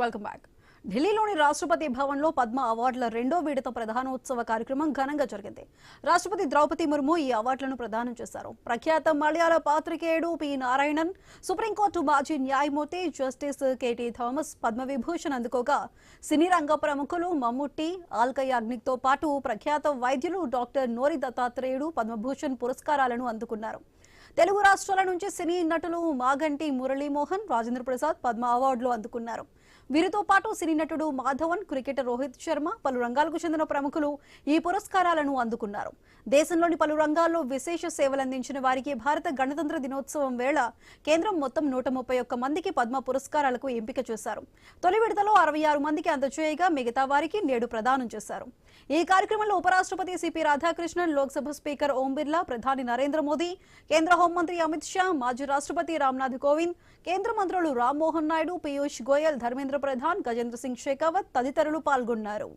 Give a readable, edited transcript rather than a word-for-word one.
Welcome back. ఢిల్లీలోని రాష్ట్రపతి భవన్లో పద్మ అవార్డుల రెండో విడత ప్రధానోత్సవ కార్యక్రమం ఘనంగా జరిగింది. రాష్ట్రపతి ద్రౌపది ముర్ము ఈ అవార్డులను ప్రదానం చేశారు. ప్రఖ్యాత మలయాళ పాత్రికేయుడు పి నారాయణన్, సుప్రీంకోర్టు మాజీ న్యాయమూర్తి justice K T Thomas Padma Vibhushan అందుకోగా, సినీ రంగ ప్రముఖులు మమ్ముట్టి, ఆల్క యాగ్నిక్తో పాటు ప్రఖ్యాత వైద్యులు డాక్టర్ నోరి దత్తాత్రేయుడు పద్మభూషణ్ పురస్కారాలను అందుకున్నారు. తెలుగు రాష్ట్రాల నుంచి సినీ నటులు మాగంటి మురళీమోహన్, రాజేంద్ర ప్రసాద్ పద్మ అవార్డులు అందుకున్నారు. వీరితో పాటు సినీ నటుడు మాధవన్, క్రికెటర్ రోహిత్ శర్మ, పలు రంగాలకు చెందిన ప్రముఖులు ఈ పురస్కారాలను అందుకున్నారు. దేశంలోని పలు రంగాల్లో విశేష సేవలందించిన వారికి భారత గణతంత్ర దినోత్సవం వేళ కేంద్రం మొత్తం 131 మందికి పద్మ పురస్కారాలకు ఎంపిక చేశారు. తొలి విడతలో 66 మందికి అందజేయగా మిగతా వారికి నేడు ప్రదానం చేశారు. ఈ కార్యక్రమంలో ఉపరాష్ట్రపతి సిపి రాధాకృష్ణన్, లోక్సభ స్పీకర్ ఓం బిర్లా, ప్రధాని నరేంద్ర మోదీ, కేంద్ర హోంమంత్రి అమిత్ షా, మాజీ రాష్ట్రపతి రామ్నాథ్ కోవింద్, కేంద్ర మంత్రులు రామ్మోహన్ నాయుడు, పీయూష్ గోయల్, ధర్మేంద్ర ప్రధాన్, గజేంద్ర సింగ్ షెకావత్ తదితరులు పాల్గొన్నారు.